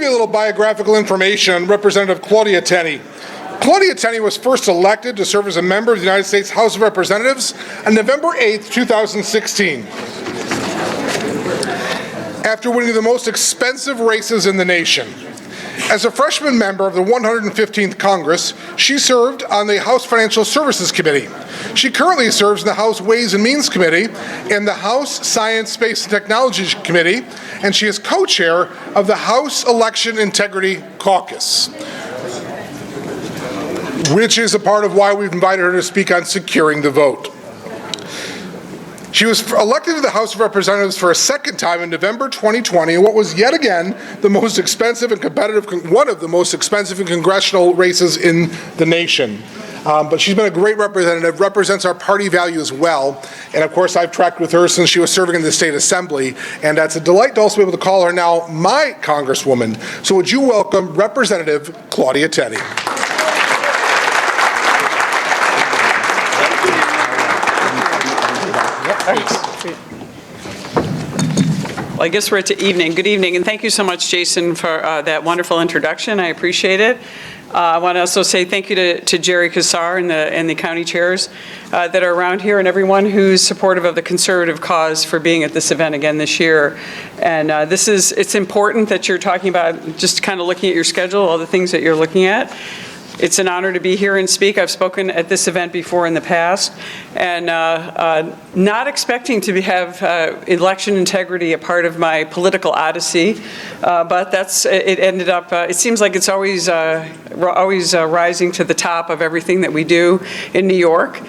give you a little biographical information on Representative Claudia Tenney. Claudia Tenney was first elected to serve as a member of the United States House of Representatives on November 8, 2016. After winning the most expensive races in the nation. As a freshman member of the 115th Congress, she served on the House Financial Services Committee. She currently serves in the House Ways and Means Committee and the House Science, Space, and Technology Committee, and she is co-chair of the House Election Integrity Caucus, which is a part of why we've invited her to speak on securing the vote. She was elected to the House of Representatives for a second time in November 2020 in what was yet again the most expensive and competitive, one of the most expensive and congressional races in the nation. But she's been a great representative, represents our party values well, and of course I've tracked with her since she was serving in the State Assembly, and it's a delight to also be able to call her now my Congresswoman. So would you welcome Representative Claudia Tenney. Well, I guess we're at the evening. Good evening, and thank you so much, Jason, for that wonderful introduction. I appreciate it. I want to also say thank you to Jerry Kassar and the county chairs that are around here, and everyone who's supportive of the conservative cause for being at this event again this year. And it's important that you're talking about just kind of looking at your schedule, all the things that you're looking at. It's an honor to be here and speak. I've spoken at this event before in the past, and not expecting to have election integrity a part of my political odyssey, but it ended up, it seems like it's always rising to the top of everything that we do in New York.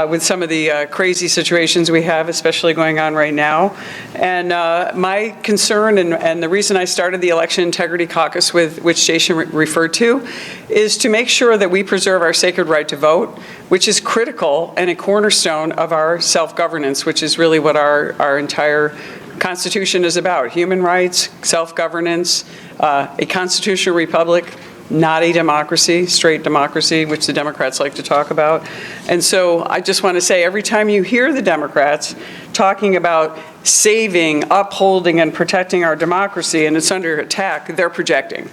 With some of the crazy situations we have, especially going on right now. And my concern and the reason I started the Election Integrity Caucus, which Jason referred to, is to make sure that we preserve our sacred right to vote, which is critical and a cornerstone of our self-governance, which is really what our entire Constitution is about. Human rights, self-governance, a constitutional republic, not a democracy, straight democracy, which the Democrats like to talk about. And so I just want to say, every time you hear the Democrats talking about saving, upholding, and protecting our democracy, and it's under attack, they're projecting.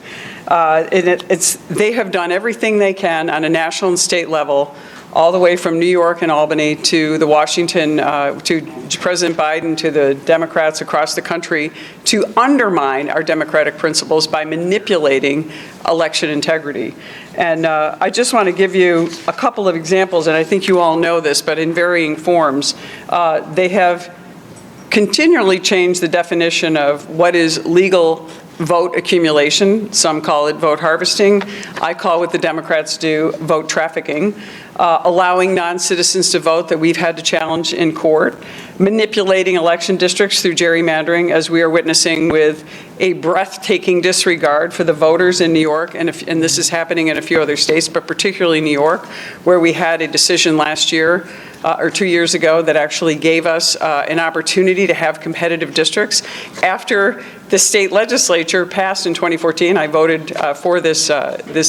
They have done everything they can on a national and state level, all the way from New York and Albany to the Washington, to President Biden, to the Democrats across the country, to undermine our democratic principles by manipulating election integrity. And I just want to give you a couple of examples, and I think you all know this, but in varying forms. They have continually changed the definition of what is legal vote accumulation. Some call it vote harvesting. I call what the Democrats do vote trafficking, allowing non-citizens to vote that we've had to challenge in court, manipulating election districts through gerrymandering, as we are witnessing with a breathtaking disregard for the voters in New York, and this is happening in a few other states, but particularly New York, where we had a decision last year or 2 years ago that actually gave us an opportunity to have competitive districts. After the state legislature passed in 2014, I voted for this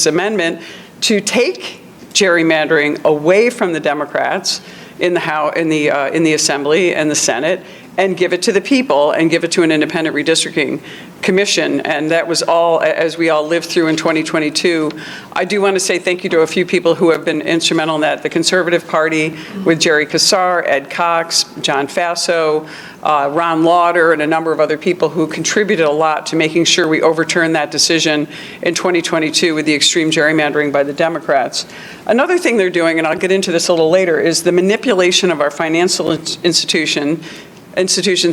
amendment to take gerrymandering away from the Democrats in the Assembly and the Senate, and give it to the people and give it to an independent redistricting commission. And that was all, as we all lived through in 2022. I do want to say thank you to a few people who have been instrumental in that. The Conservative Party with Jerry Kassar, Ed Cox, John Faso, Ron Lauder, and a number of other people who contributed a lot to making sure we overturned that decision in 2022 with the extreme gerrymandering by the Democrats. Another thing they're doing, and I'll get into this a little later, is the manipulation of our financial institutions,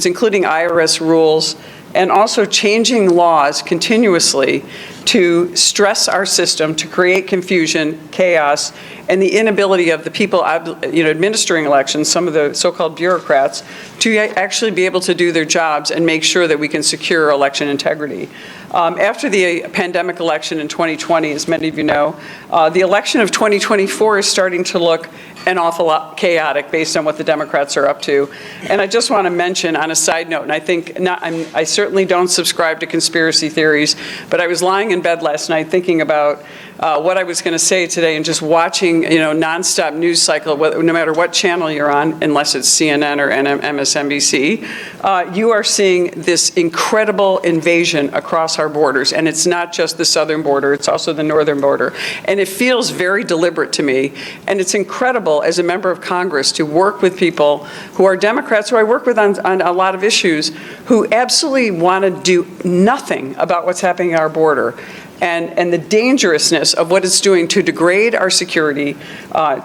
including IRS rules, and also changing laws continuously to stress our system, to create confusion, chaos, and the inability of the people administering elections, some of the so-called bureaucrats, to actually be able to do their jobs and make sure that we can secure election integrity. After the pandemic election in 2020, as many of you know, the election of 2024 is starting to look an awful lot chaotic based on what the Democrats are up to. And I just want to mention on a side note, and I certainly don't subscribe to conspiracy theories, but I was lying in bed last night thinking about what I was going to say today, and just watching, nonstop news cycle, no matter what channel you're on, unless it's CNN or MSNBC, you are seeing this incredible invasion across our borders. And it's not just the southern border, it's also the northern border. And it feels very deliberate to me. And it's incredible as a member of Congress to work with people who are Democrats, who I work with on a lot of issues, who absolutely want to do nothing about what's happening at our border. And the dangerousness of what it's doing to degrade our security,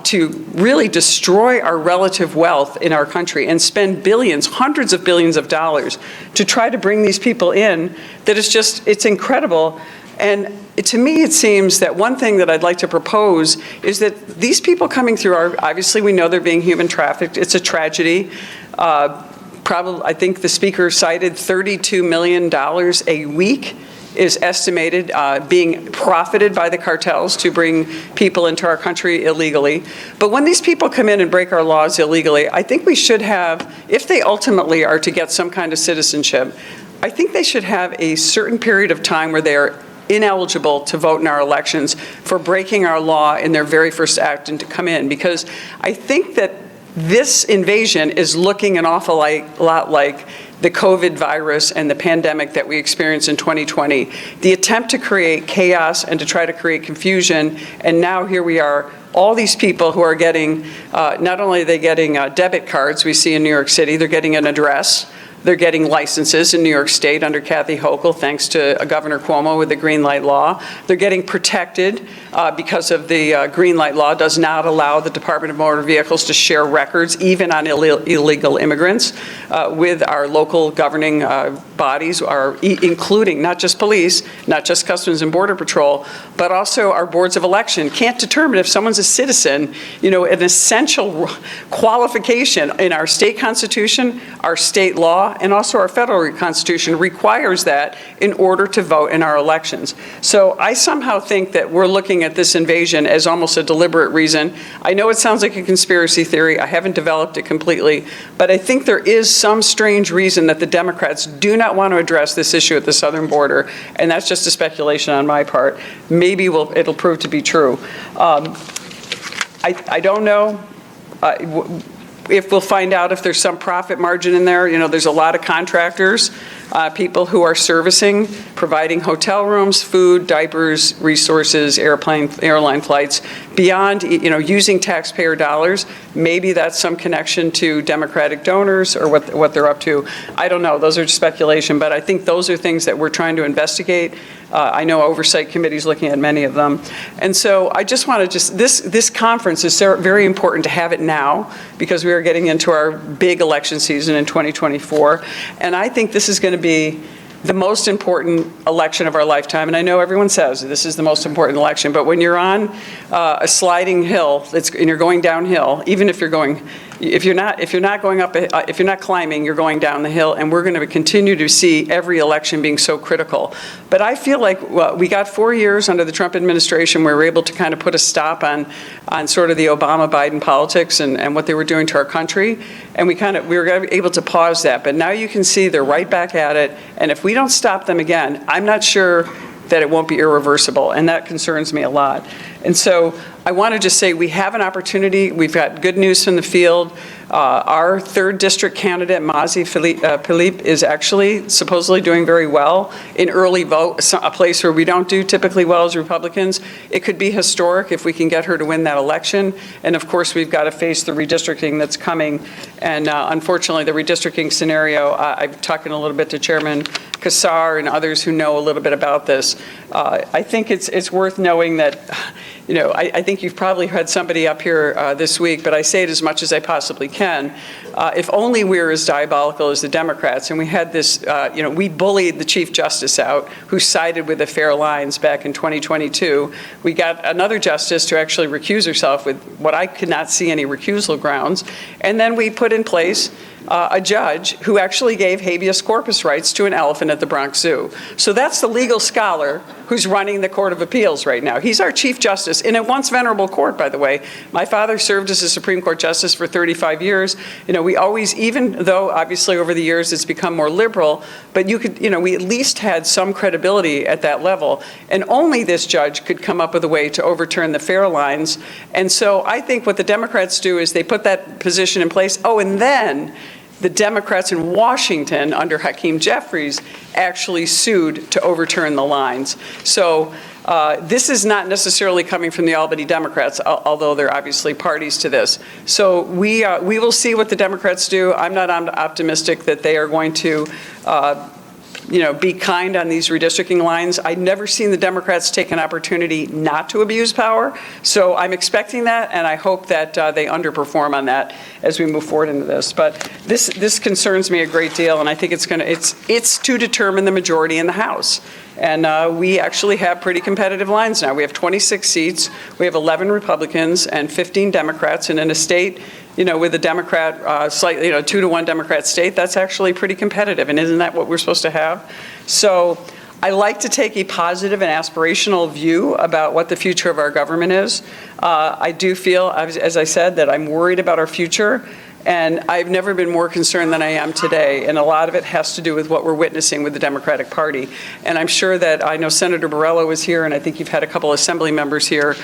to really destroy our relative wealth in our country and spend billions, hundreds of billions of dollars to try to bring these people in, that it's incredible. And to me, it seems that one thing that I'd like to propose is that these people coming through obviously we know they're being human trafficked. It's a tragedy. I think the speaker cited $32 million a week is estimated being profited by the cartels to bring people into our country illegally. But when these people come in and break our laws illegally, I think we should have, if they ultimately are to get some kind of citizenship, I think they should have a certain period of time where they are ineligible to vote in our elections for breaking our law in their very first act and to come in. Because I think that this invasion is looking an awful lot like the COVID virus and the pandemic that we experienced in 2020. The attempt to create chaos and to try to create confusion, and now here we are, all these people who are getting, not only are they getting debit cards we see in New York City, they're getting an address, they're getting licenses in New York State under Kathy Hochul, thanks to Governor Cuomo with the green light law. They're getting protected because of the green light law does not allow the Department of Motor Vehicles to share records, even on illegal immigrants, with our local governing bodies, including not just police, not just Customs and Border Patrol, but also our boards of election can't determine if someone's a citizen. An essential qualification in our state constitution, our state law, and also our federal constitution requires that in order to vote in our elections. So I somehow think that we're looking at this invasion as almost a deliberate reason. I know it sounds like a conspiracy theory. I haven't developed it completely, but I think there is some strange reason that the Democrats do not want to address this issue at the southern border, and that's just a speculation on my part. Maybe it'll prove to be true. I don't know. If we'll find out if there's some profit margin in there. There's a lot of contractors, people who are providing hotel rooms, food, diapers, resources, airline flights, beyond, using taxpayer dollars. Maybe that's some connection to Democratic donors or what they're up to. I don't know. Those are speculation, but I think those are things that we're trying to investigate. I know Oversight Committee is looking at many of them. And so I just want to this conference is very important to have it now because we are getting into our big election season in 2024. And I think this is going to be the most important election of our lifetime. And I know everyone says this is the most important election, but when you're on a sliding hill and you're going downhill, even if you're not going up, if you're not climbing, you're going down the hill, and we're going to continue to see every election being so critical. But I feel like we got 4 years under the Trump administration where we were able to kind of put a stop on sort of the Obama-Biden politics and what they were doing to our country, and we were able to pause that. But now you can see they're right back at it, and if we don't stop them again, I'm not sure that it won't be irreversible, and that concerns me a lot. And so I want to just say we have an opportunity. We've got good news from the field. Our 3rd district candidate, Mazi Philippe, is actually supposedly doing very well in early vote, a place where we don't do typically well as Republicans. It could be historic if we can get her to win that election. And of course, we've got to face the redistricting that's coming. And unfortunately, the redistricting scenario, I'm talking a little bit to Chairman Kassar and others who know a little bit about this. I think it's worth knowing that, I think you've probably had somebody up here this week, but I say it as much as I possibly can. If only we were as diabolical as the Democrats, and we had this, we bullied the Chief Justice out, who sided with the Fair Lines back in 2022. We got another justice to actually recuse herself with what I could not see any recusal grounds. And then we put in place a judge who actually gave habeas corpus rights to an elephant at the Bronx Zoo. So that's the legal scholar who who's running the Court of Appeals right now. He's our Chief Justice in a once venerable court, by the way. My father served as a Supreme Court Justice for 35 years. We always, even though obviously over the years it's become more liberal, but we at least had some credibility at that level. And only this judge could come up with a way to overturn the fair lines. And so I think what the Democrats do is they put that position in place. Oh, and then the Democrats in Washington under Hakeem Jeffries actually sued to overturn the lines. So this is not necessarily coming from the Albany Democrats, although they're obviously parties to this. So we will see what the Democrats do. I'm not optimistic that they are going to be kind on these redistricting lines. I've never seen the Democrats take an opportunity not to abuse power. So I'm expecting that, and I hope that they underperform on that as we move forward into this. But this concerns me a great deal, and I think it's to determine the majority in the House. And we actually have pretty competitive lines now. We have 26 seats, we have 11 Republicans and 15 Democrats, and in a state with a Democrat, slightly, 2-to-1 Democrat state, that's actually pretty competitive. And isn't that what we're supposed to have? So I like to take a positive and aspirational view about what the future of our government is. I do feel, as I said, that I'm worried about our future. And I've never been more concerned than I am today, and a lot of it has to do with what we're witnessing with the Democratic Party. And I'm sure that I know Senator Borrello is here, and I think you've had a couple Assembly members here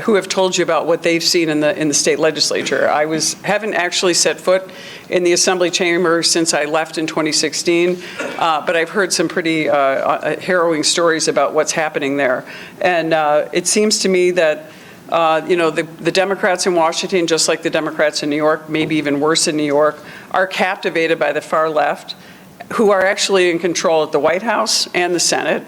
who have told you about what they've seen in the state legislature. I haven't actually set foot in the Assembly chamber since I left in 2016, but I've heard some pretty harrowing stories about what's happening there. And it seems to me that the Democrats in Washington, just like the Democrats in New York, maybe even worse in New York, are captivated by the far left, who are actually in control at the White House and the Senate.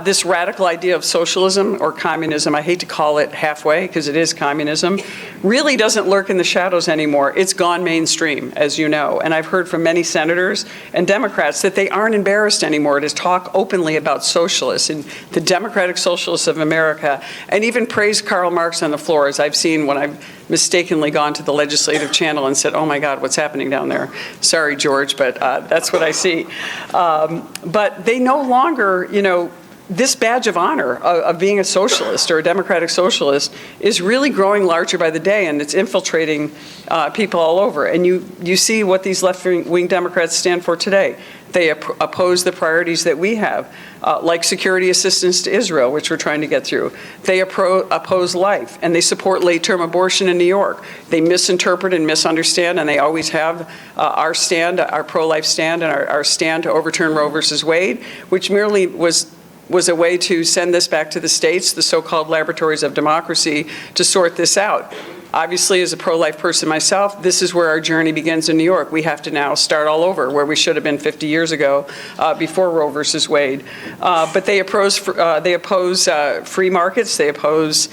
This radical idea of socialism or communism, I hate to call it halfway because it is communism, really doesn't lurk in the shadows anymore. It's gone mainstream, as you know. And I've heard from many senators and Democrats that they aren't embarrassed anymore to talk openly about socialists and the democratic socialists of America, and even praise Karl Marx on the floor, as I've seen when I've mistakenly gone to the legislative channel and said, oh my God, what's happening down there? Sorry, George, but that's what I see. But they no longer, this badge of honor of being a socialist or a democratic socialist is really growing larger by the day, and it's infiltrating people all over. And you see what these left-wing Democrats stand for today. They oppose the priorities that we have, like security assistance to Israel, which we're trying to get through. They oppose life, and they support late-term abortion in New York. They misinterpret and misunderstand, and they always have our stand, our pro-life stand, and our stand to overturn Roe versus Wade, which merely was a way to send this back to the states, the so-called laboratories of democracy, to sort this out. Obviously, as a pro-life person myself, this is where our journey begins in New York. We have to now start all over, where we should have been 50 years ago, before Roe versus Wade. But they oppose free markets. They oppose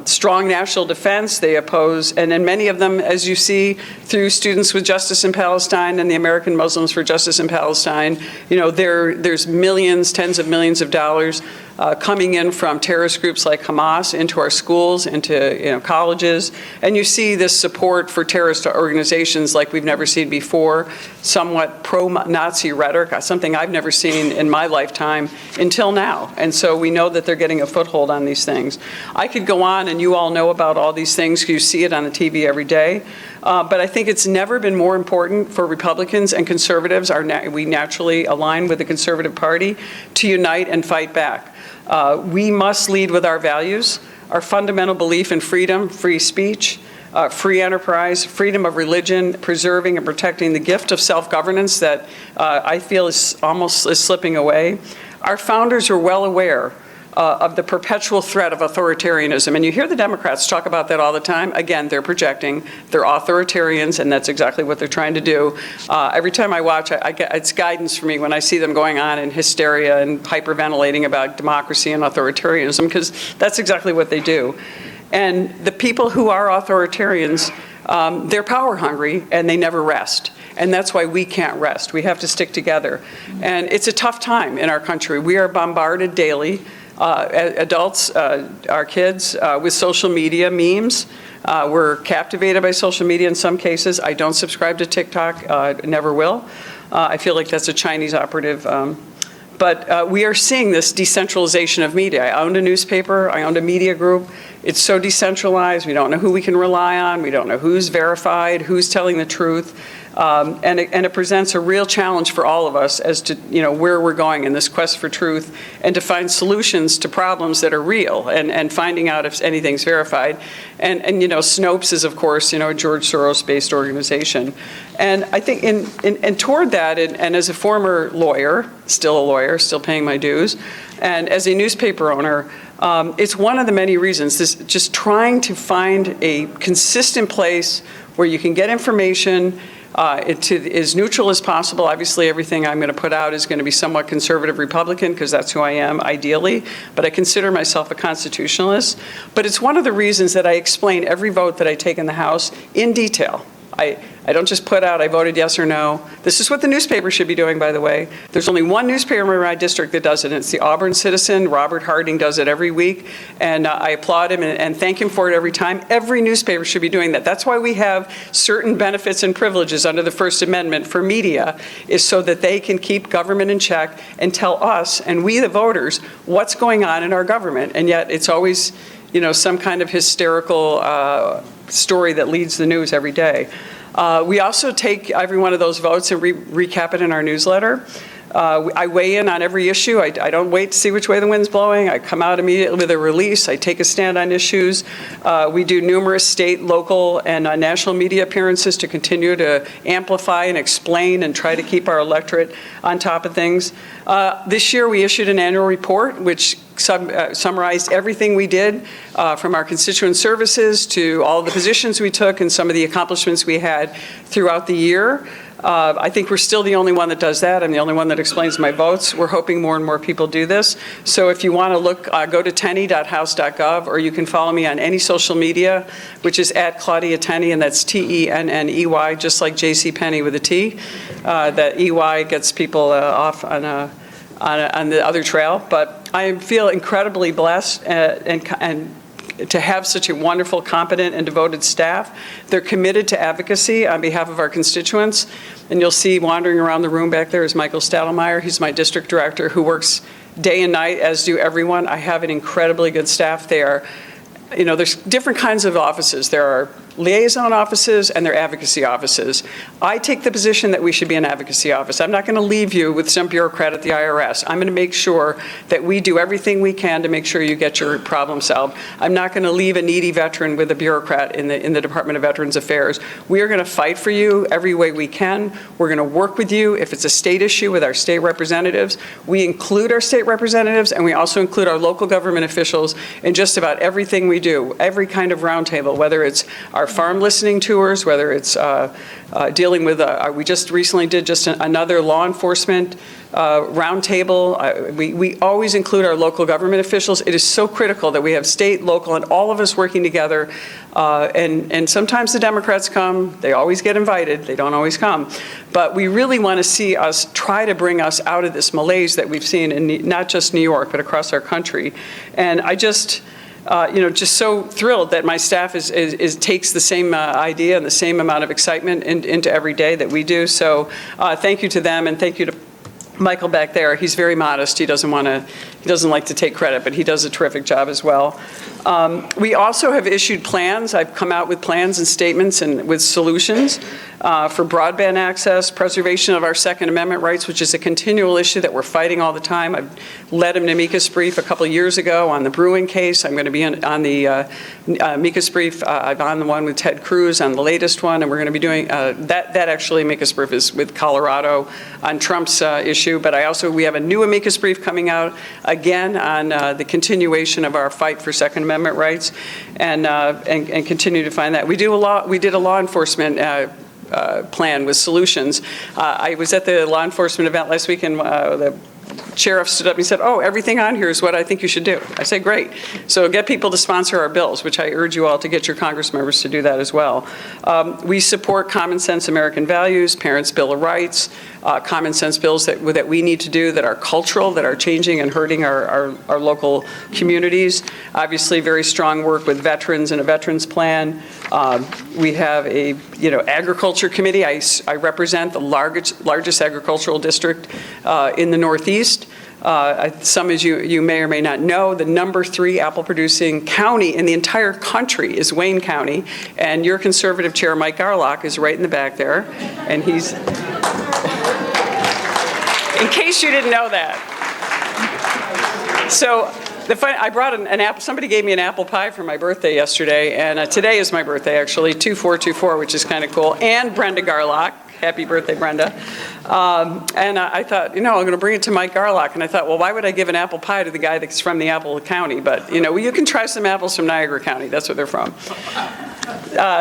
strong national defense. They oppose, and then many of them, as you see through Students with Justice in Palestine and the American Muslims for Justice in Palestine, there's millions, tens of millions of dollars coming in from terrorist groups like Hamas into our schools, into colleges, and you see this support for terrorist organizations like we've never seen before, somewhat pro-Nazi rhetoric, something I've never seen in my lifetime until now. And so we know that they're getting a foothold on these things. I could go on, and you all know about all these things because you see it on the TV every day. But I think it's never been more important for Republicans and conservatives, we naturally align with the Conservative Party, to unite and fight back. We must lead with our values, our fundamental belief in freedom, free speech, free enterprise, freedom of religion, preserving and protecting the gift of self-governance that I feel is almost slipping away. Our founders were well aware of the perpetual threat of authoritarianism. And you hear the Democrats talk about that all the time. Again, they're projecting. They're authoritarians, and that's exactly what they're trying to do. Every time I watch, it's guidance for me when I see them going on in hysteria and hyperventilating about democracy and authoritarianism, because that's exactly what they do. And the people who are authoritarians, they're power hungry, and they never rest. And that's why we can't rest. We have to stick together. And it's a tough time in our country. We are bombarded daily, adults, our kids, with social media memes. We're captivated by social media in some cases. I don't subscribe to TikTok, never will. I feel like that's a Chinese operative But we are seeing this decentralization of media. I owned a newspaper, I owned a media group. It's so decentralized, we don't know who we can rely on, we don't know who's verified, who's telling the truth. And it presents a real challenge for all of us as to where we're going in this quest for truth and to find solutions to problems that are real and finding out if anything's verified. And Snopes is, of course, a George Soros-based organization. And I think and toward that, and as a former lawyer, still paying my dues, and as a newspaper owner, it's one of the many reasons, this just trying to find a consistent place where you can get information as neutral as possible. Obviously, everything I'm going to put out is going to be somewhat conservative Republican because that's who I am, ideally, but I consider myself a constitutionalist. But it's one of the reasons that I explain every vote that I take in the House in detail. I don't just put out, I voted yes or no. This is what the newspaper should be doing, by the way. There's only one newspaper in my district that does it, and it's the Auburn Citizen. Robert Harding does it every week, and I applaud him and thank him for it every time. Every newspaper should be doing that. That's why we have certain benefits and privileges under the First Amendment for media, is so that they can keep government in check and tell us, and we the voters, what's going on in our government. And yet it's always, some kind of hysterical story that leads the news every day. We also take every one of those votes and recap it in our newsletter. I weigh in on every issue. I don't wait to see which way the wind's blowing. I come out immediately with a release. I take a stand on issues. We do numerous state, local, and national media appearances to continue to amplify and explain and try to keep our electorate on top of things. This year we issued an annual report which summarized everything we did from our constituent services to all the positions we took and some of the accomplishments we had throughout the year. I think we're still the only one that does that. I'm the only one that explains my votes. We're hoping more and more people do this. So if you want to look, go to tenney.house.gov, or you can follow me on any social media, which is at Claudia Tenney, and that's Tenney, just like JCPenney with a T. That EY gets people off on the other trail. But I feel incredibly blessed and to have such a wonderful, competent, and devoted staff. They're committed to advocacy on behalf of our constituents. And you'll see wandering around the room back there is Michael Stadelmeyer. He's my district director who works day and night, as do everyone. I have an incredibly good staff there. There's different kinds of offices. There are liaison offices and their advocacy offices. I take the position that we should be an advocacy office. I'm not going to leave you with some bureaucrat at the IRS. I'm going to make sure that we do everything we can to make sure you get your problem solved. I'm not going to leave a needy veteran with a bureaucrat in the Department of Veterans Affairs. We are going to fight for you every way we can. We're going to work with you if it's a state issue with our state representatives. We include our state representatives, and we also include our local government officials in just about everything we do, every kind of roundtable, whether it's our farm listening tours, whether it's dealing with, we just recently did just another law enforcement roundtable. We always include our local government officials. It is so critical that we have state, local, and all of us working together. And sometimes the Democrats come. They always get invited. They don't always come. But we really want to see us try to bring us out of this malaise that we've seen in not just New York, but across our country. And I just so thrilled that my staff takes the same idea and the same amount of excitement into every day that we do. So thank you to them, and thank you to Michael back there. He's very modest. He doesn't like to take credit, but he does a terrific job as well. We also have issued plans. I've come out with plans and statements and with solutions for broadband access, preservation of our Second Amendment rights, which is a continual issue that we're fighting all the time. I've led an amicus brief a couple of years ago on the Brewing case. I'm going to be on the amicus brief. I'm on the one with Ted Cruz on the latest one, and we're going to be doing that actually amicus brief is with Colorado on Trump's issue. But we have a new amicus brief coming out again on the continuation of our fight for Second Amendment rights, and continue to find that. We did a law enforcement plan with solutions. I was at the law enforcement event last week, and the sheriff stood up and he said, "Oh, everything on here is what I think you should do." I said, "Great." So get people to sponsor our bills, which I urge you all to get your Congress members to do that as well. We support common sense American values, Parents' Bill of Rights, common sense bills that we need to do that are cultural, that are changing and hurting our local communities. Obviously, very strong work with veterans and a veterans plan. We have a agriculture committee. I represent the largest agricultural district in the Northeast. Some as you may or may not know, the number 3 apple producing county in the entire country is Wayne County, and your conservative chair, Mike Garlock, is right in the back there, and he's, in case you didn't know that. So I brought an apple. Somebody gave me an apple pie for my birthday yesterday, and today is my birthday, actually, 2424, which is kind of cool. And Brenda Garlock. Happy birthday, Brenda. And I thought, I'm going to bring it to Mike Garlock. And I thought, well, why would I give an apple pie to the guy that's from the Apple County? But, you can try some apples from Niagara County. That's where they're from.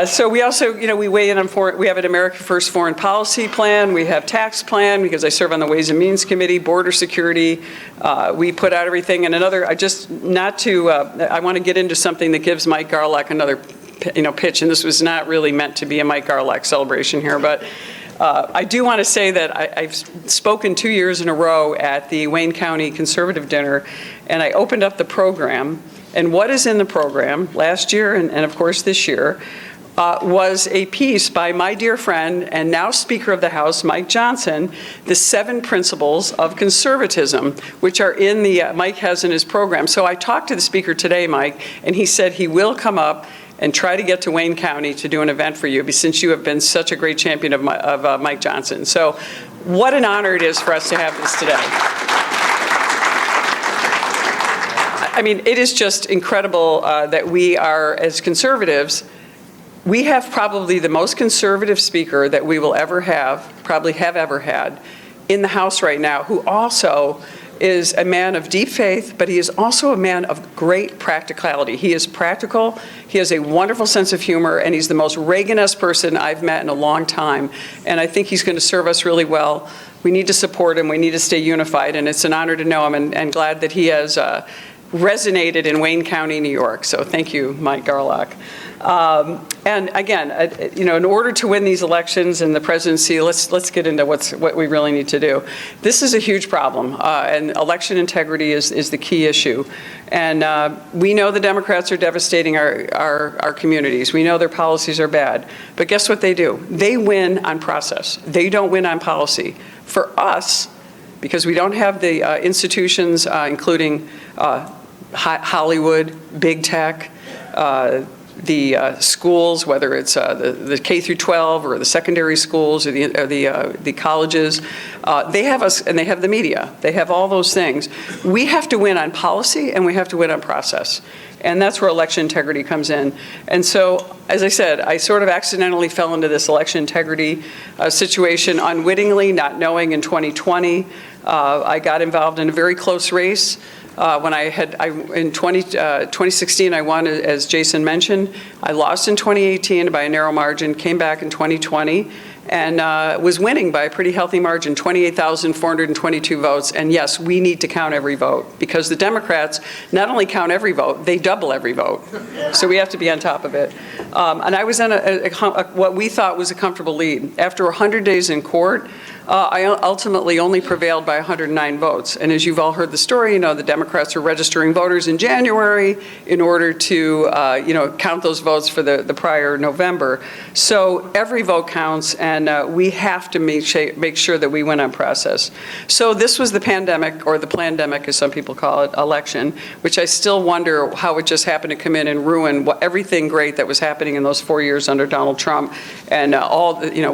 So we also, we weigh in on we have an America First foreign policy plan. We have tax plan, because I serve on the Ways and Means Committee, border security. We put out everything. And I want to get into something that gives Mike Garlock another, pitch. And this was not really meant to be a Mike Garlock celebration here, but I do want to say that I've spoken 2 years in a row at the Wayne County Conservative Dinner, and I opened up the program. And what is in the program last year and of course this year was a piece by my dear friend and now Speaker of the House, Mike Johnson, the 7 principles of conservatism, which are in Mike has in his program. So I talked to the Speaker today, Mike, and he said he will come up and try to get to Wayne County to do an event for you, since you have been such a great champion of Mike Johnson. So what an honor it is for us to have this today. I mean, it is just incredible that we are, as conservatives, we have probably the most conservative speaker that we will ever have, probably have ever had, in the House right now, who also is a man of deep faith, but he is also a man of great practicality. He is practical, he has a wonderful sense of humor, and he's the most Reagan-esque person I've met in a long time. And I think he's going to serve us really well. We need to support him, we need to stay unified, and it's an honor to know him, and glad that he has resonated in Wayne County, New York. So thank you, Mike Garlock. And again, in order to win these elections and the presidency, let's get into what we really need to do. This is a huge problem, and election integrity is the key issue. And we know the Democrats are devastating our communities. We know their policies are bad. But guess what they do? They win on process. They don't win on policy. For us, because we don't have the institutions, including Hollywood, big tech, the schools, whether it's the K through 12 or the secondary schools or the colleges, they have us, and they have the media. They have all those things. We have to win on policy, and we have to win on process. And that's where election integrity comes in. And so, as I said, I sort of accidentally fell into this election integrity situation unwittingly, not knowing in 2020. I got involved in a very close race. When in 2016, I won, as Jason mentioned. I lost in 2018 by a narrow margin, came back in 2020, and was winning by a pretty healthy margin, 28,422 votes. And yes, we need to count every vote, because the Democrats not only count every vote, they double every vote. So we have to be on top of it. And I was in what we thought was a comfortable lead. After 100 days in court, I ultimately only prevailed by 109 votes. And as you've all heard the story, the Democrats are registering voters in January in order to, count those votes for the prior November. So every vote counts, and we have to make sure that we win on process. So this was the pandemic, or the plandemic, as some people call it, election, which I still wonder how it just happened to come in and ruin everything great that was happening in those 4 years under Donald Trump, and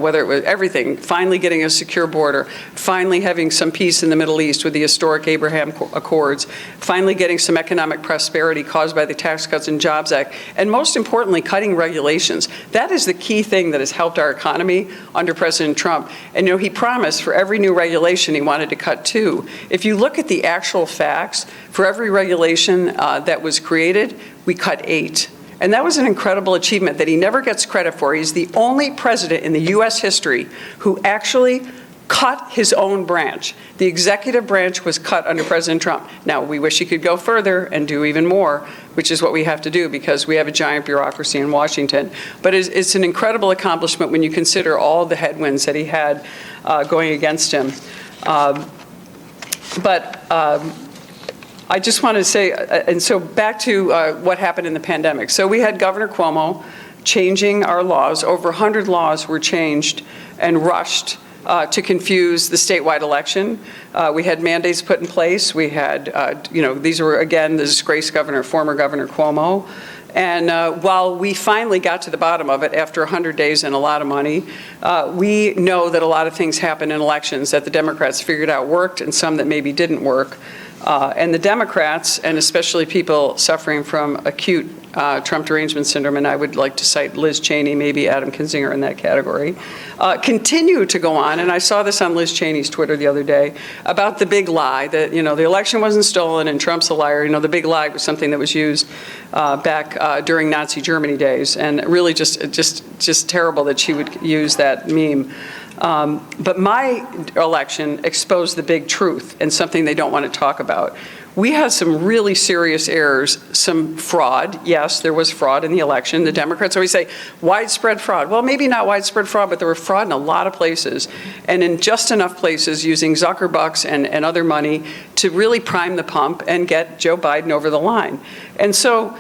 whether it was everything, finally getting a secure border, finally having some peace in the Middle East with the historic Abraham Accords, finally getting some economic prosperity caused by the Tax Cuts and Jobs Act, and most importantly, cutting regulations. That is the key thing that has helped our economy under President Trump. And he promised for every new regulation he wanted to cut 2. If you look at the actual facts, for every regulation that was created, we cut 8. And that was an incredible achievement that he never gets credit for. He's the only president in the U.S. history who actually cut his own branch. The executive branch was cut under President Trump. Now, we wish he could go further and do even more, which is what we have to do, because we have a giant bureaucracy in Washington. But it's an incredible accomplishment when you consider all the headwinds that he had going against him. I just want to say, and so back to what happened in the pandemic. So we had Governor Cuomo changing our laws. Over 100 laws were changed and rushed to confuse the statewide election. We had mandates put in place. We had, these were, again, the disgraced governor, former Governor Cuomo. And while we finally got to the bottom of it after 100 days and a lot of money, we know that a lot of things happen in elections that the Democrats figured out worked and some that maybe didn't work. And the Democrats, and especially people suffering from acute Trump derangement syndrome, and I would like to cite Liz Cheney, maybe Adam Kinzinger in that category, continue to go on. And I saw this on Liz Cheney's Twitter the other day about the big lie that, the election wasn't stolen and Trump's a liar. The big lie was something that was used back during Nazi Germany days, and really just terrible that she would use that meme. But my election exposed the big truth and something they don't want to talk about. We had some really serious errors, some fraud. Yes, there was fraud in the election. The Democrats always say widespread fraud. Well, maybe not widespread fraud, but there were fraud in a lot of places, and in just enough places using Zuckerbucks and other money to really prime the pump and get Joe Biden over the line. And so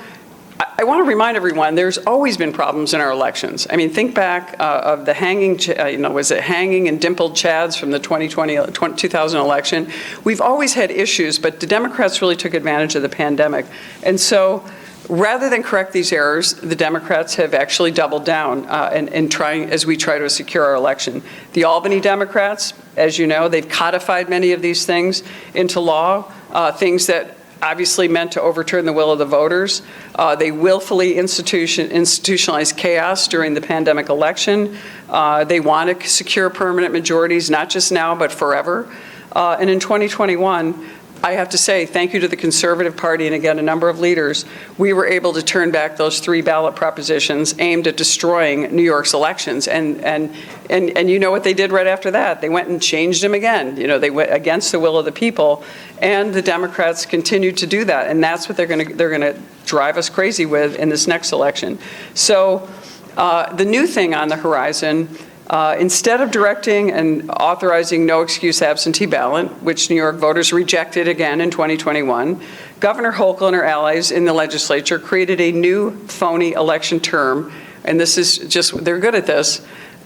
I want to remind everyone, there's always been problems in our elections. I mean, think back of the hanging, was it hanging and dimpled chads from the 2000 election? We've always had issues, but the Democrats really took advantage of the pandemic. And so rather than correct these errors, the Democrats have actually doubled down as we try to secure our election. The Albany Democrats, as you know, they've codified many of these things into law, things that obviously meant to overturn the will of the voters. They willfully institutionalized chaos during the pandemic election. They want to secure permanent majorities, not just now, but forever. And in 2021, I have to say thank you to the Conservative Party and, again, a number of leaders. We were able to turn back those 3 ballot propositions aimed at destroying New York's elections. And you know what they did right after that? They went and changed them again. They went against the will of the people. And the Democrats continued to do that. And that's what they're going to drive us crazy with in this next election. So the new thing on the horizon, instead of directing and authorizing no excuse absentee ballot, which New York voters rejected again in 2021, Governor Hochul and her allies in the legislature created a new phony election term, and this is just, they're good at this,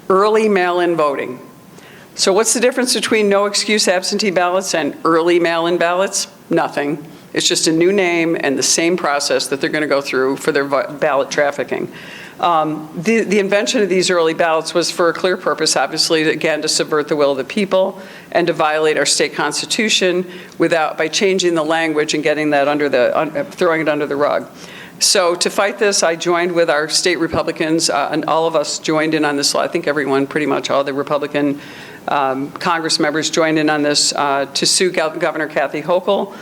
early mail-in voting. So what's the difference between no excuse absentee ballots and early mail-in ballots? Nothing. It's just a new name and the same process that they're going to go through for their ballot trafficking. The invention of these early ballots was for a clear purpose, obviously, again, to subvert the will of the people and to violate our state constitution by changing the language and getting that throwing it under the rug. So to fight this, I joined with our state Republicans, and all of us joined in on this. I think everyone, pretty much all the Republican Congress members joined in on this to sue Governor Kathy Hochul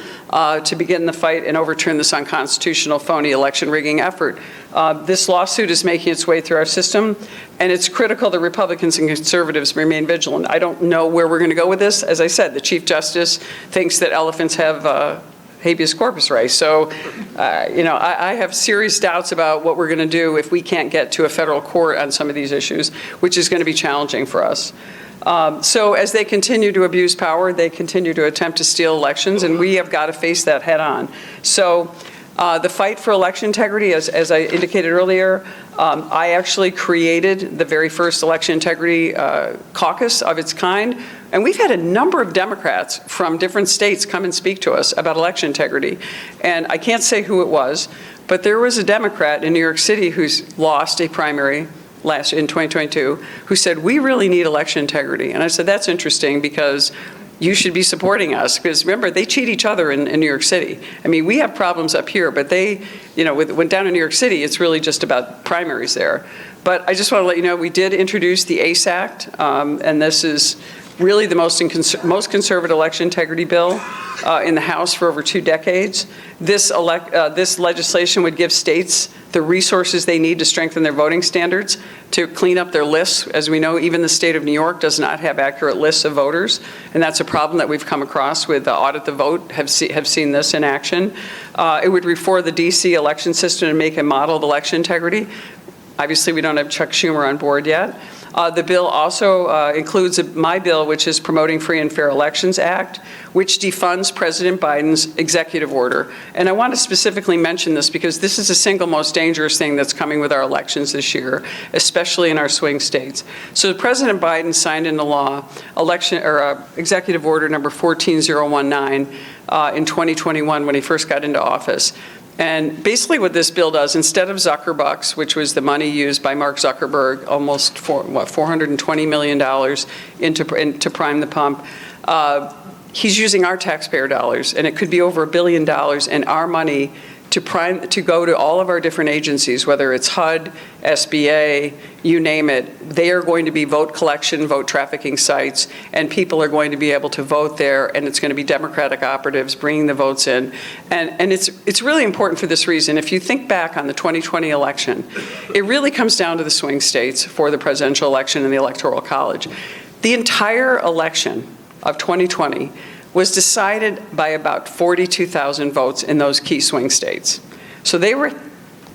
to begin the fight and overturn this unconstitutional phony election rigging effort. This lawsuit is making its way through our system, and it's critical that Republicans and conservatives remain vigilant. I don't know where we're going to go with this. As I said, the Chief Justice thinks that elephants have habeas corpus rights. So, I have serious doubts about what we're going to do if we can't get to a federal court on some of these issues, which is going to be challenging for us. So as they continue to abuse power, they continue to attempt to steal elections, and we have got to face that head on. So the fight for election integrity, as I indicated earlier, I actually created the very first election integrity caucus of its kind. And we've had a number of Democrats from different states come and speak to us about election integrity. And I can't say who it was, but there was a Democrat in New York City who's lost a primary in 2022, who said, we really need election integrity. And I said, that's interesting because you should be supporting us. Because remember, they cheat each other in New York City. I mean, we have problems up here, but they, when down in New York City, it's really just about primaries there. But I just want to let you know, we did introduce the ACE Act, and this is really the most conservative election integrity bill in the House for over 2 decades. This legislation would give states the resources they need to strengthen their voting standards, to clean up their lists. As we know, even the state of New York does not have accurate lists of voters, and that's a problem that we've come across with Audit the Vote, have seen this in action. It would reform the DC election system and make a model of election integrity. Obviously, we don't have Chuck Schumer on board yet. The bill also includes my bill, which is Promoting Free and Fair Elections Act, which defunds President Biden's executive order. And I want to specifically mention this because this is the single most dangerous thing that's coming with our elections this year, especially in our swing states. So President Biden signed into law executive order number 14019 in 2021 when he first got into office. And basically what this bill does, instead of Zuckerbucks, which was the money used by Mark Zuckerberg, almost $420 million into prime the pump, he's using our taxpayer dollars, and it could be over $1 billion in our money to go to all of our different agencies, whether it's HUD, SBA, you name it. They are going to be vote collection, vote trafficking sites, and people are going to be able to vote there, and it's going to be Democratic operatives bringing the votes in. And it's really important for this reason. If you think back on the 2020 election, it really comes down to the swing states for the presidential election and the Electoral College. The entire election of 2020 was decided by about 42,000 votes in those key swing states. So they were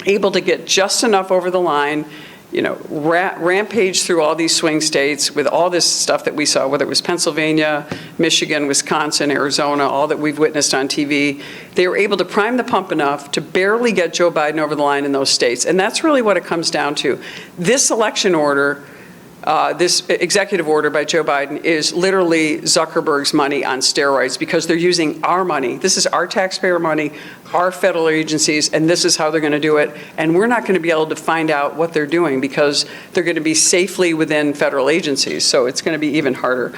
able to get just enough over the line, rampage through all these swing states with all this stuff that we saw, whether it was Pennsylvania, Michigan, Wisconsin, Arizona, all that we've witnessed on TV. They were able to prime the pump enough to barely get Joe Biden over the line in those states. And that's really what it comes down to. This election order, this executive order by Joe Biden is literally Zuckerberg's money on steroids because they're using our money. This is our taxpayer money, our federal agencies, and this is how they're going to do it. And we're not going to be able to find out what they're doing because they're going to be safely within federal agencies. So it's going to be even harder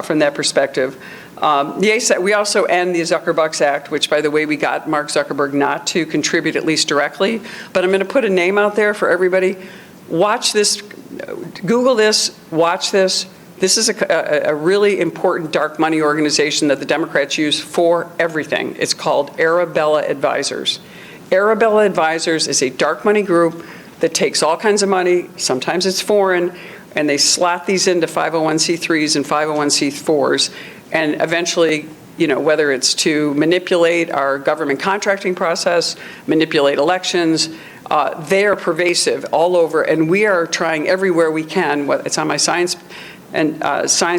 from that perspective. We also end the Zuckerbucks Act, which, by the way, we got Mark Zuckerberg not to contribute at least directly. But I'm going to put a name out there for everybody. Watch this. Google this, watch this. This is a really important dark money organization that the Democrats use for everything. It's called Arabella Advisors. Arabella Advisors is a dark money group that takes all kinds of money, sometimes it's foreign, and they slot these into 501c3s and 501c4s, and eventually, whether it's to manipulate our government contracting process, manipulate elections, they are pervasive all over, and we are trying everywhere we can. It's on my Science,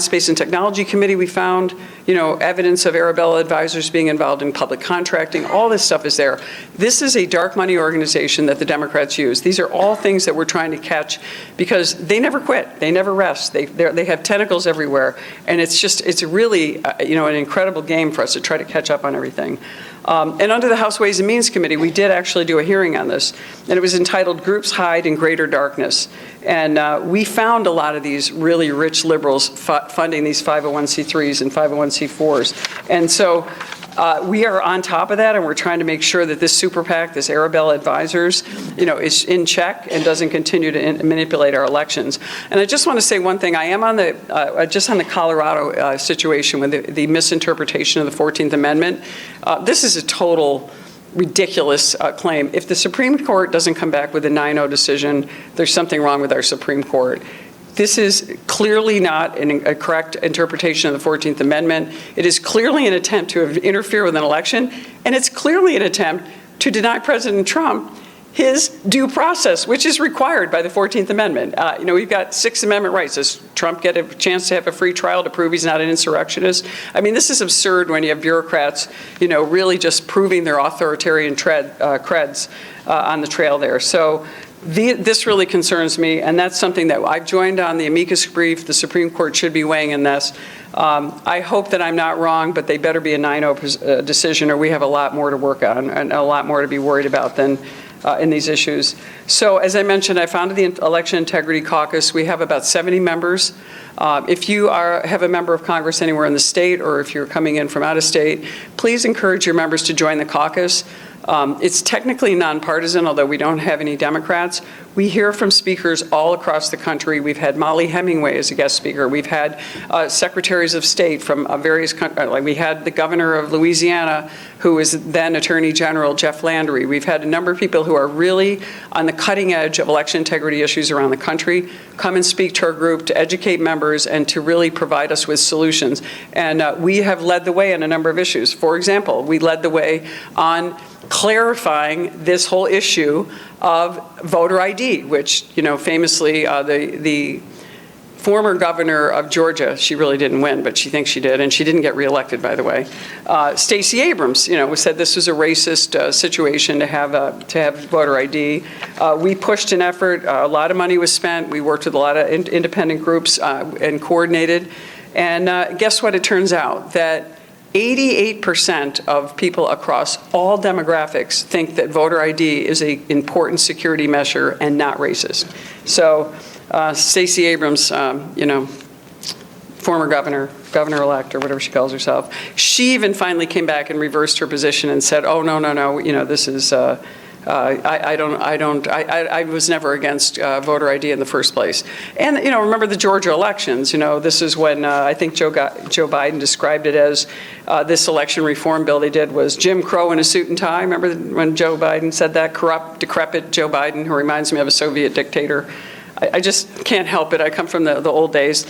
Space, and Technology Committee. We found, evidence of Arabella Advisors being involved in public contracting. All this stuff is there. This is a dark money organization that the Democrats use. These are all things that we're trying to catch because they never quit. They never rest. They have tentacles everywhere, and it's really, an incredible game for us to try to catch up on everything. And under the House Ways and Means Committee, we did actually do a hearing on this, and it was entitled Groups Hide in Greater Darkness. And we found a lot of these really rich liberals funding these 501c3s and 501c4s. And so we are on top of that, and we're trying to make sure that this super PAC, this Arabella Advisors, is in check and doesn't continue to manipulate our elections. And I just want to say one thing. I am on the Colorado situation with the misinterpretation of the 14th Amendment. This is a total ridiculous claim. If the Supreme Court doesn't come back with a 9-0 decision, there's something wrong with our Supreme Court. This is clearly not a correct interpretation of the 14th Amendment. It is clearly an attempt to interfere with an election, and it's clearly an attempt to deny President Trump his due process, which is required by the 14th Amendment. We've got Sixth Amendment rights. Does Trump get a chance to have a free trial to prove he's not an insurrectionist? I mean, this is absurd when you have bureaucrats, really just proving their authoritarian creds on the trail there. So this really concerns me, and that's something that I've joined on the amicus brief. The Supreme Court should be weighing in this. I hope that I'm not wrong, but they better be a 9-0 decision, or we have a lot more to work on and a lot more to be worried about than in these issues. So as I mentioned, I founded the Election Integrity Caucus. We have about 70 members. If you have a member of Congress anywhere in the state, or if you're coming in from out of state, please encourage your members to join the caucus. It's technically nonpartisan, although we don't have any Democrats. We hear from speakers all across the country. We've had Molly Hemingway as a guest speaker. We've had secretaries of state from various countries. Like we had the governor of Louisiana, who was then Attorney General Jeff Landry. We've had a number of people who are really on the cutting edge of election integrity issues around the country come and speak to our group to educate members and to really provide us with solutions. And we have led the way on a number of issues. For example, we led the way on clarifying this whole issue of voter ID, which, famously the former governor of Georgia, she really didn't win, but she thinks she did, and she didn't get reelected, by the way. Stacey Abrams, said this was a racist situation to have voter ID. We pushed an effort. A lot of money was spent. We worked with a lot of independent groups and coordinated. And guess what? It turns out that 88% of people across all demographics think that voter ID is an important security measure and not racist. So Stacey Abrams, former governor-elect, or whatever she calls herself, she even finally came back and reversed her position and said, "Oh, no, this is I was never against voter ID in the first place." And remember the Georgia elections. This is when I think Joe Biden described it as this election reform bill they did was Jim Crow in a suit and tie. Remember when Joe Biden said that? Corrupt, decrepit Joe Biden, who reminds me of a Soviet dictator. I just can't help it. I come from the old days.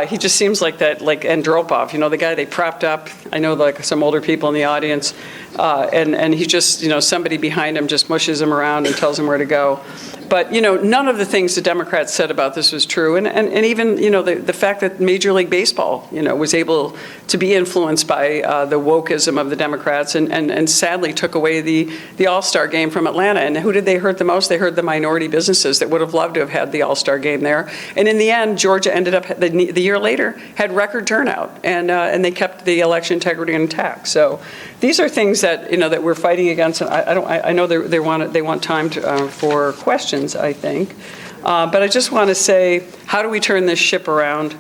He just seems like that, like Andropov, the guy they propped up. I know like some older people in the audience. And he just, somebody behind him just mushes him around and tells him where to go. But, none of the things the Democrats said about this was true. And even, the fact that Major League Baseball, was able to be influenced by the wokeism of the Democrats and sadly took away the All-Star game from Atlanta. And who did they hurt the most? They hurt the minority businesses that would have loved to have had the All-Star game there. And in the end, Georgia ended up, the year later, had record turnout. And they kept the election integrity intact. So these are things that, that we're fighting against. And I know they want time for questions, I think. But I just want to say, how do we turn this ship around?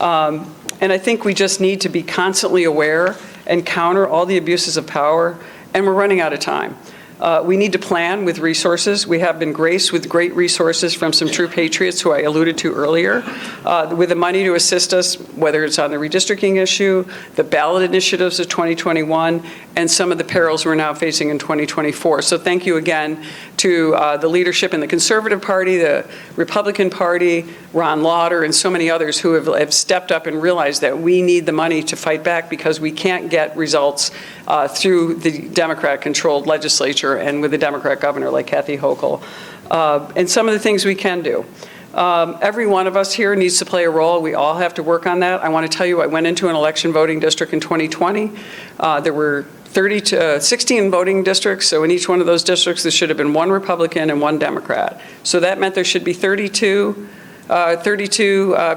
And I think we just need to be constantly aware and counter all the abuses of power, and we're running out of time. We need to plan with resources. We have been graced with great resources from some true patriots who I alluded to earlier, with the money to assist us, whether it's on the redistricting issue, the ballot initiatives of 2021, and some of the perils we're now facing in 2024. So thank you again to the leadership in the Conservative Party, the Republican Party, Ron Lauder, and so many others who have stepped up and realized that we need the money to fight back because we can't get results through the Democrat-controlled legislature and with a Democrat governor like Kathy Hochul. And some of the things we can do. Every one of us here needs to play a role. We all have to work on that. I want to tell you, I went into an election voting district in 2020. There were 16 voting districts, so in each one of those districts there should have been one Republican and one Democrat. So that meant there should be 32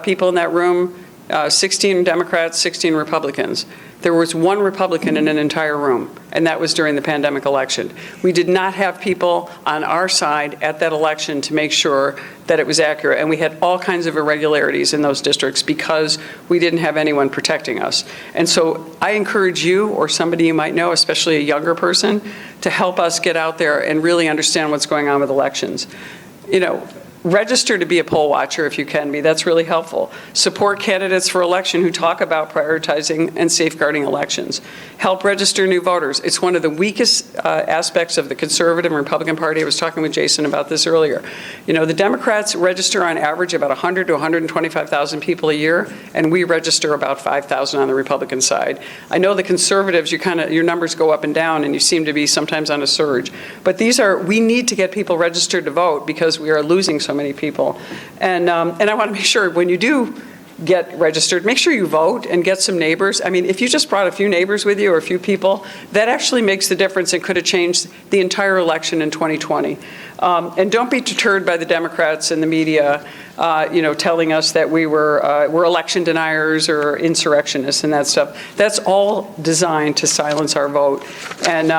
people in that room, 16 Democrats, 16 Republicans. There was one Republican in an entire room, and that was during the pandemic election. We did not have people on our side at that election to make sure that it was accurate, and we had all kinds of irregularities in those districts because we didn't have anyone protecting us. And so I encourage you or somebody you might know, especially a younger person, to help us get out there and really understand what's going on with elections. Register to be a poll watcher if you can be. That's really helpful. Support candidates for election who talk about prioritizing and safeguarding elections. Help register new voters. It's one of the weakest aspects of the Conservative and Republican Party. I was talking with Jason about this earlier. The Democrats register on average about 100 to 125,000 people a year, and we register about 5,000 on the Republican side. I know the Conservatives, your numbers go up and down, and you seem to be sometimes on a surge. But we need to get people registered to vote because we are losing so many people. And I want to make sure when you do get registered, make sure you vote and get some neighbors. I mean, if you just brought a few neighbors with you or a few people, that actually makes the difference and could have changed the entire election in 2020. And don't be deterred by the Democrats and the media, telling us that we're election deniers or insurrectionists and that stuff. That's all designed to silence our vote. And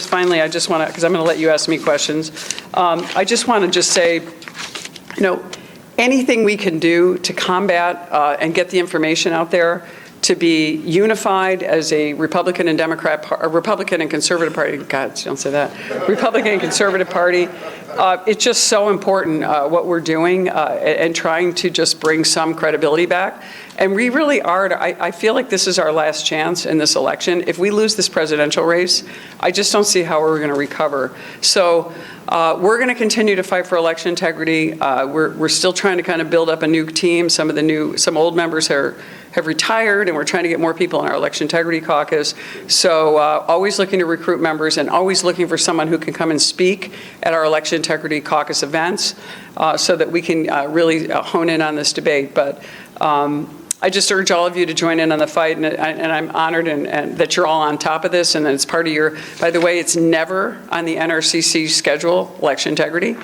finally, I just want to, because I'm going to let you ask me questions. I just want to just say, anything we can do to combat and get the information out there to be unified as a Republican and Republican and Conservative Party. God, don't say that. Republican and Conservative Party. It's just so important what we're doing and trying to just bring some credibility back. And we really are, I feel like this is our last chance in this election. If we lose this presidential race, I just don't see how we're going to recover. So we're going to continue to fight for election integrity. We're still trying to kind of build up a new team. Some old members have retired, and we're trying to get more people in our election integrity caucus. So always looking to recruit members and always looking for someone who can come and speak at our election integrity caucus events so that we can really hone in on this debate. But I just urge all of you to join in on the fight, and I'm honored and that you're all on top of this, and that it's part of your, by the way, it's never on the NRCC schedule, election integrity.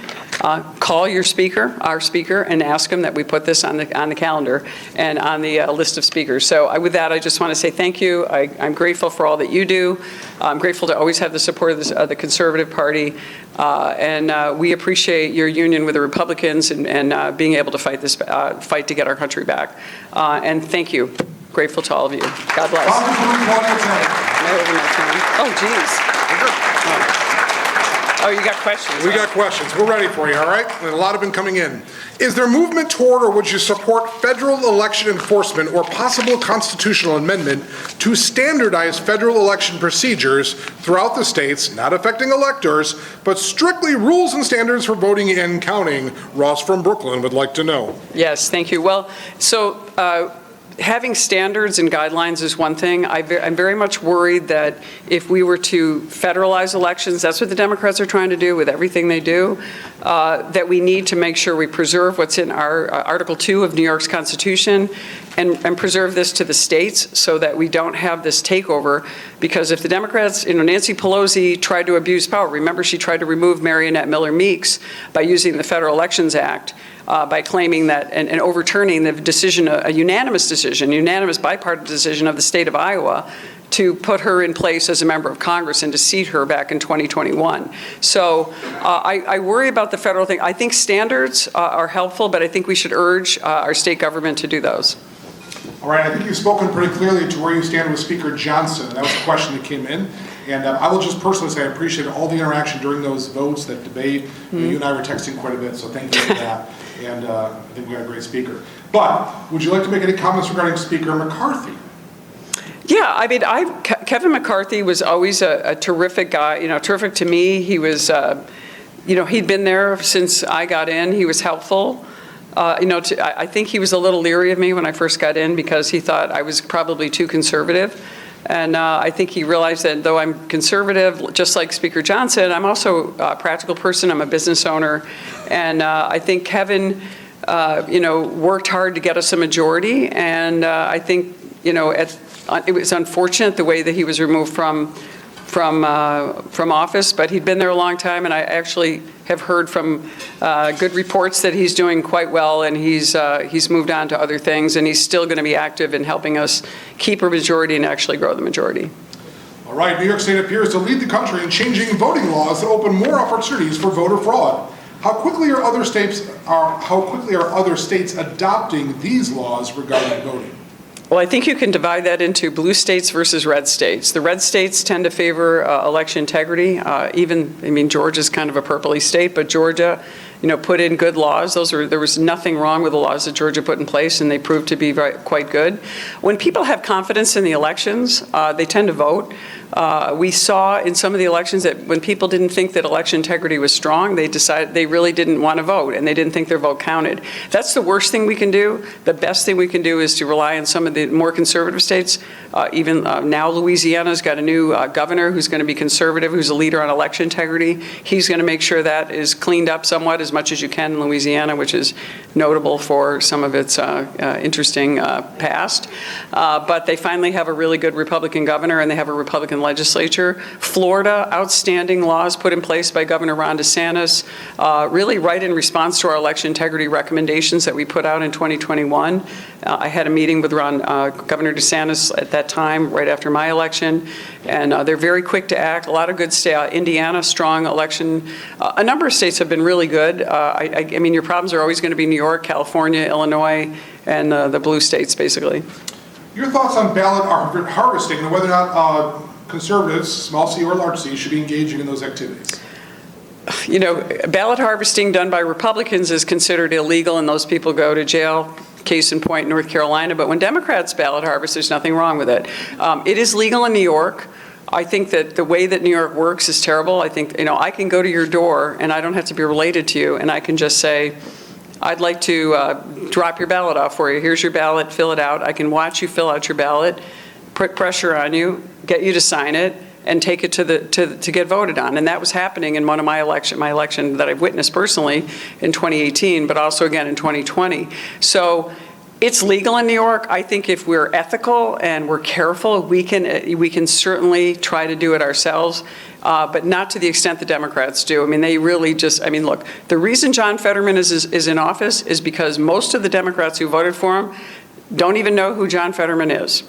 Call your speaker, our speaker, and ask him that we put this on the calendar and on the list of speakers. So with that, I just want to say thank you. I'm grateful for all that you do. I'm grateful to always have the support of the Conservative Party, and we appreciate your union with the Republicans and being able to fight this fight to get our country back. And thank you. Grateful to all of you. God bless. Congresswoman Claudia Tenney. Am I over my time? Oh, geez. Oh, you got questions? We got questions. We're ready for you, all right? And a lot have been coming in. Is there movement toward, or would you support federal election enforcement or possible constitutional amendment to standardize federal election procedures throughout the states, not affecting electors, but strictly rules and standards for voting and counting? Ross from Brooklyn would like to know. Yes, thank you. Well, so having standards and guidelines is one thing. I'm very much worried that if we were to federalize elections, that's what the Democrats are trying to do with everything they do, that we need to make sure we preserve what's in our Article 2 of New York's Constitution and preserve this to the states so that we don't have this takeover. Because if the Democrats, Nancy Pelosi tried to abuse power. Remember, she tried to remove Marionette Miller Meeks by using the Federal Elections Act. By claiming that and overturning the decision, a unanimous bipartisan decision of the state of Iowa to put her in place as a member of Congress and to seat her back in 2021. So I worry about the federal thing. I think standards are helpful, but I think we should urge our state government to do those. All right, I think you've spoken pretty clearly to where you stand with Speaker Johnson. That was a question that came in. And I will just personally say I appreciate all the interaction during those votes, that debate. You and I were texting quite a bit, so thank you for that. And I think we got a great speaker. But would you like to make any comments regarding Speaker McCarthy? Yeah, I mean, Kevin McCarthy was always a terrific guy, terrific to me. He was, he'd been there since I got in. He was helpful. I think he was a little leery of me when I first got in because he thought I was probably too conservative. And I think he realized that though I'm conservative, just like Speaker Johnson, I'm also a practical person. I'm a business owner. And I think Kevin, worked hard to get us a majority. And I think, it was unfortunate the way that he was removed from office, but he'd been there a long time, and I actually have heard from good reports that he's doing quite well, and he's moved on to other things, and he's still going to be active in helping us keep a majority and actually grow the majority. All right, New York State appears to lead the country in changing voting laws that open more opportunities for voter fraud. How quickly are other states adopting these laws regarding voting? Well, I think you can divide that into blue states versus red states. The red states tend to favor election integrity. Georgia's kind of a purpley state, but Georgia, put in good laws. There was nothing wrong with the laws that Georgia put in place, and they proved to be quite good. When people have confidence in the elections, they tend to vote. We saw in some of the elections that when people didn't think that election integrity was strong, they decided they really didn't want to vote, and they didn't think their vote counted. That's the worst thing we can do. The best thing we can do is to rely on some of the more conservative states. Now Louisiana's got a new governor who's going to be conservative, who's a leader on election integrity. He's going to make sure that is cleaned up somewhat as much as you can in Louisiana, which is notable for some of its interesting past. But they finally have a really good Republican governor, and they have a Republican legislature. Florida, outstanding laws put in place by Governor Ron DeSantis, really right in response to our election integrity recommendations that we put out in 2021. I had a meeting with Governor DeSantis at that time, right after my election, and they're very quick to act. A lot of good states. Indiana, strong election. A number of states have been really good. Your problems are always going to be New York, California, Illinois, and the blue states, basically. Your thoughts on ballot harvesting and whether or not conservatives, small c or large c, should be engaging in those activities? Ballot harvesting done by Republicans is considered illegal, and those people go to jail. case in point, North Carolina. But when Democrats ballot harvest, there's nothing wrong with it. It is legal in New York. I think that the way that New York works is terrible. I think, I can go to your door and I don't have to be related to you, and I can just say, I'd like to drop your ballot off for you. Here's your ballot, fill it out. I can watch you fill out your ballot, put pressure on you, get you to sign it, and take it to get voted on. And that was happening in one of my election that I've witnessed personally in 2018, but also again in 2020. So it's legal in New York. I think if we're ethical and we're careful, we can certainly try to do it ourselves, but not to the extent the Democrats do. I mean, they really look, the reason John Fetterman is in office is because most of the Democrats who voted for him don't even know who John Fetterman is.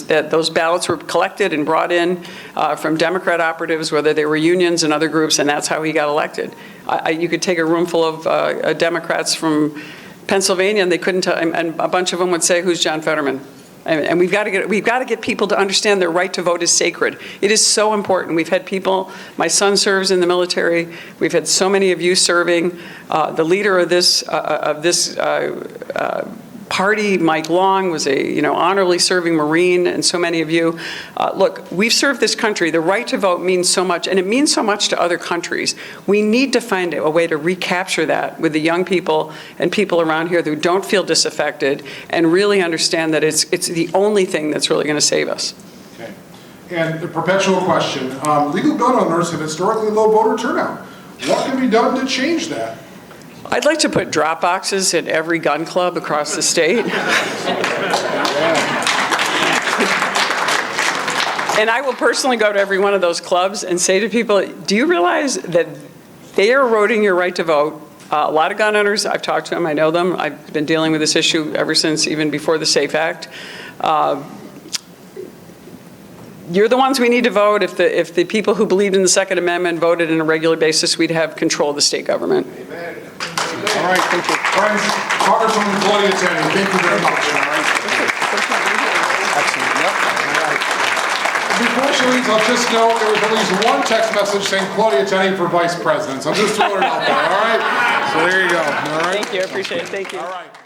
Those ballots were collected and brought in from Democrat operatives, whether they were unions and other groups, and that's how he got elected. You could take a room full of Democrats from Pennsylvania, and they couldn't tell, and a bunch of them would say, "Who's John Fetterman?" And we've got to get people to understand their right to vote is sacred. It is so important. We've had people. My son serves in the military. We've had so many of you serving. The leader of this party, Mike Long, was a honorably serving Marine, and so many of you. Look, we've served this country. The right to vote means so much, and it means so much to other countries. We need to find a way to recapture that with the young people and people around here who don't feel disaffected and really understand that it's the only thing that's really going to save us. Okay. And the perpetual question, legal gun owners have historically low voter turnout. What can be done to change that? I'd like to put drop boxes at every gun club across the state. And I will personally go to every one of those clubs and say to people, do you realize that they are eroding your right to vote? A lot of gun owners, I've talked to them, I know them. I've been dealing with this issue ever since, even before the SAFE Act. You're the ones we need to vote. If the people who believed in the Second Amendment voted on a regular basis, we'd have control of the state government. Amen. All right, thank you. Friends, Congresswoman Claudia Tenney, thank you very much. All right. Excellent. Yep. All right. Before she leaves, I'll just note there was at least one text message saying Claudia Tenney for vice president. So I'm just throwing it out there. All right. So there you go. All right. Thank you. I appreciate it. Thank you. All right.